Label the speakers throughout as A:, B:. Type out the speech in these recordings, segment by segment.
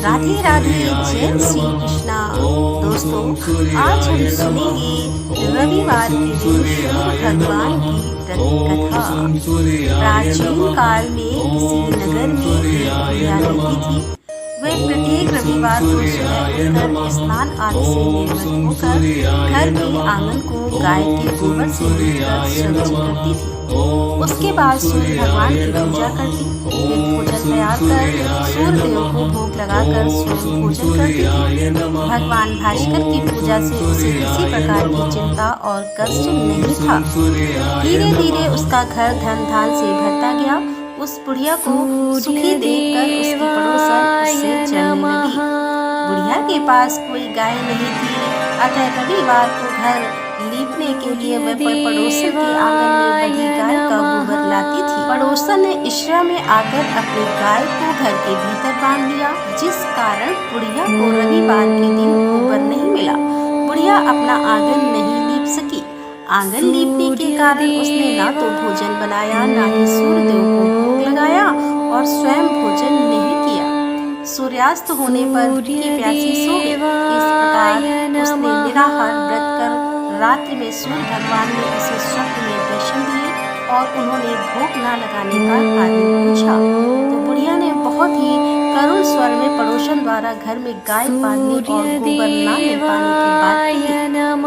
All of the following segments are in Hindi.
A: राधे राधे, जय श्री कृष्णा। दोस्तों, आज हम सुनेंगे रविवार के दिन सूर्य भगवान की व्रत कथा। प्राचीन काल में किसी नगर में एक बुढ़िया रहती थी। वह प्रत्येक रविवार को सुबह उठकर स्नान आदि से निर्मित होकर घर के आंगन को गाय के गोबर से लीपकर स्वच्छ करती थी। उसके बाद सूर्य भगवान की पूजा करती। फिर भोजन तैयार कर सूर्य देव को भोग लगाकर स्वयं भोजन करती थी। भगवान भास्कर की पूजा से उसे किसी प्रकार की चिंता और कष्ट नहीं था। धीरे धीरे उसका घर धन धान से भरता गया। उस बुढ़िया को सुखी देखकर उसकी पड़ोसन उससे चलने लगी। बुढ़िया के पास कोई गाय नहीं थी, अतः रविवार को घर लीपने के लिए वह पड़ोसन के आंगन में बंधी गाय का गोबर लाती थी। पड़ोसन ने इशरा में आकर अपनी गाय को घर के भीतर बांध लिया, जिस कारण बुढ़िया को रविवार के दिन गोबर नहीं मिला। बुढ़िया अपना आंगन नहीं लीप सकी। आंगन लीपने के कारण उसने ना तो भोजन बनाया, ना ही सूर्य देव को भोग लगाया और स्वयं भोजन नहीं किया। सूर्यास्त होने पर भूखी प्यासी सो गई। इस प्रकार उसने निराहार व्रत कर रात्रि में सूर्य भगवान ने उसे स्वप्न में दर्शन दिए और उन्होंने भोग न लगाने का कारण पूछा। तो बुढ़िया ने बहुत ही करुण स्वर में पड़ोसन द्वारा घर में गाय पालने और गोबर न मिल पाने की बात कही।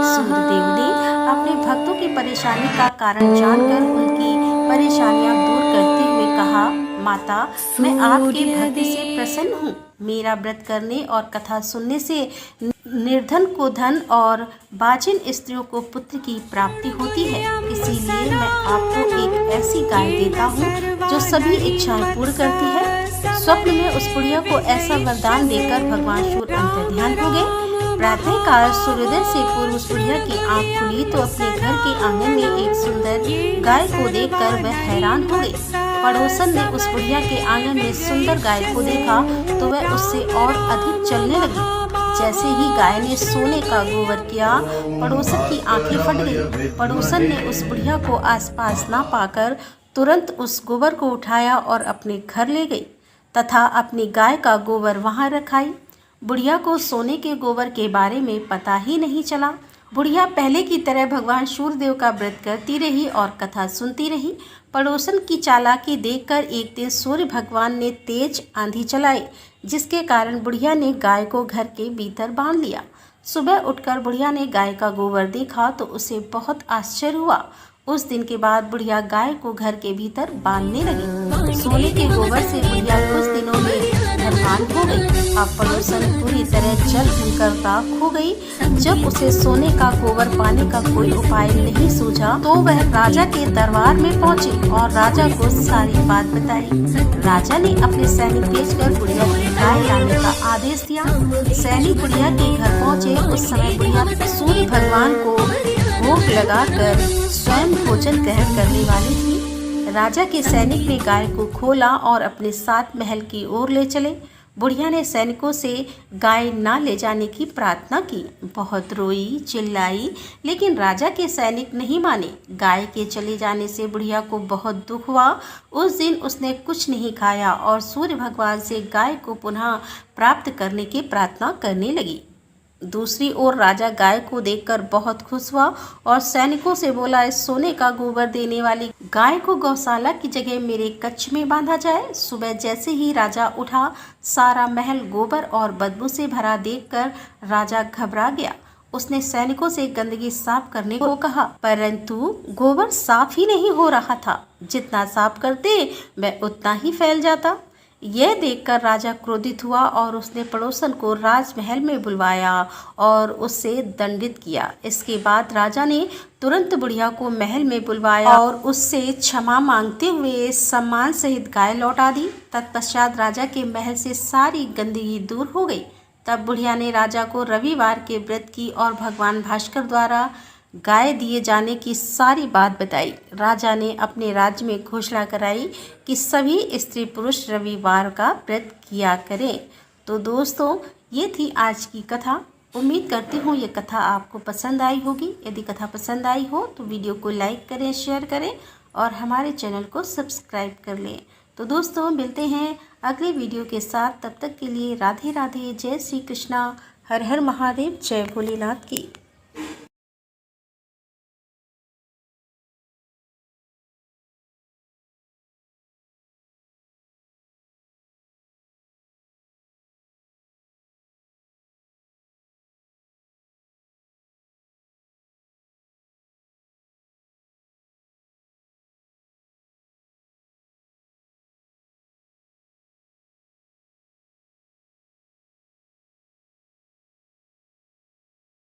A: सूर्यदेव ने अपने भक्तों की परेशानी का कारण जानकर उनकी परेशानियां दूर करते हुए कहा, माता, मैं आपके भक्ति से प्रसन्न हूँ। मेरा व्रत करने और कथा सुनने से निर्धन को धन और बाजिन स्त्रियों को पुत्र की प्राप्ति होती है। इसीलिए मैं आपको एक ऐसी गाय देता हूँ जो सभी इच्छाएं पूर्ण करती है। स्वप्न में उस बुढ़िया को ऐसा वरदान देकर भगवान सूर्य अंतर्ध्यान हो गए। प्रातः काल सूर्योदय से पूर्व उस बुढ़िया की आंख खुली तो अपने घर के आंगन में एक सुंदर गाय को देखकर वह हैरान हो गई। पड़ोसन ने उस बुढ़िया के आंगन में सुंदर गाय को देखा तो वह उससे और अधिक चलने लगी। जैसे ही गाय ने सोने का गोबर किया, पड़ोसन की आंखें फट गई। पड़ोसन ने उस बुढ़िया को आसपास ना पाकर तुरंत उस गोबर को उठाया और अपने घर ले गई तथा अपनी गाय का गोबर वहां रखाई। बुढ़िया को सोने के गोबर के बारे में पता ही नहीं चला। बुढ़िया पहले की तरह भगवान सूर्यदेव का व्रत करती रही और कथा सुनती रही। पड़ोसन की चालाकी देखकर एक दिन सूर्य भगवान ने तेज आंधी चलाई, जिसके कारण बुढ़िया ने गाय को घर के भीतर बांध लिया। सुबह उठकर बुढ़िया ने गाय का गोबर देखा तो उसे बहुत आश्चर्य हुआ। उस दिन के बाद बुढ़िया गाय को घर के भीतर बांधने लगी। सोने के गोबर से बुढ़िया कुछ दिनों में धनवान हो गई। अब पड़ोसन पूरी तरह जल करता खो गई। जब उसे सोने का गोबर पाने का कोई उपाय नहीं सूझा तो वह राजा के दरबार में पहुंची और राजा को सारी बात बताई। राजा ने अपने सैनिक भेजकर बुढ़िया की गाय लाने का आदेश दिया। सैनिक बुढ़िया के घर पहुंचे। उस समय बुढ़िया सूर्य भगवान को भोग लगाकर स्वयं भोजन ग्रहण करने वाली थी। राजा के सैनिक ने गाय को खोला और अपने साथ महल की ओर ले चले। बुढ़िया ने सैनिकों से गाय ना ले जाने की प्रार्थना की। बहुत रोई चिल्लाई, लेकिन राजा के सैनिक नहीं माने। गाय के चले जाने से बुढ़िया को बहुत दुख हुआ। उस दिन उसने कुछ नहीं खाया और सूर्य भगवान से गाय को पुनः प्राप्त करने की प्रार्थना करने लगी। दूसरी ओर राजा गाय को देखकर बहुत खुश हुआ और सैनिकों से बोला, इस सोने का गोबर देने वाली गाय को गौशाला की जगह मेरे कक्ष में बांधा जाए। सुबह जैसे ही राजा उठा, सारा महल गोबर और बदबू से भरा देखकर राजा घबरा गया। उसने सैनिकों से गंदगी साफ करने को कहा, परंतु गोबर साफ ही नहीं हो रहा था। जितना साफ करते वह उतना ही फैल जाता। यह देखकर राजा क्रोधित हुआ और उसने पड़ोसन को राजमहल में बुलवाया और उससे दंडित किया। इसके बाद राजा ने तुरंत बुढ़िया को महल में बुलवाया और उससे क्षमा मांगते हुए सम्मान सहित गाय लौटा दी। तत्पश्चात राजा के महल से सारी गंदगी दूर हो गई। तब बुढ़िया ने राजा को रविवार के व्रत की और भगवान भास्कर द्वारा गाय दिए जाने की सारी बात बताई। राजा ने अपने राज्य में घोषणा कराई कि सभी स्त्री पुरुष रविवार का व्रत किया करें। तो दोस्तों, ये थी आज की कथा। उम्मीद करती हूँ ये कथा आपको पसंद आई होगी। यदि कथा पसंद आई हो तो वीडियो को लाइक करें, शेयर करें और हमारे चैनल को सब्सक्राइब कर लें। तो दोस्तों, मिलते हैं अगले वीडियो के साथ। तब तक के लिए राधे राधे, जय श्री कृष्णा, हर हर महादेव, जय भोलेनाथ की।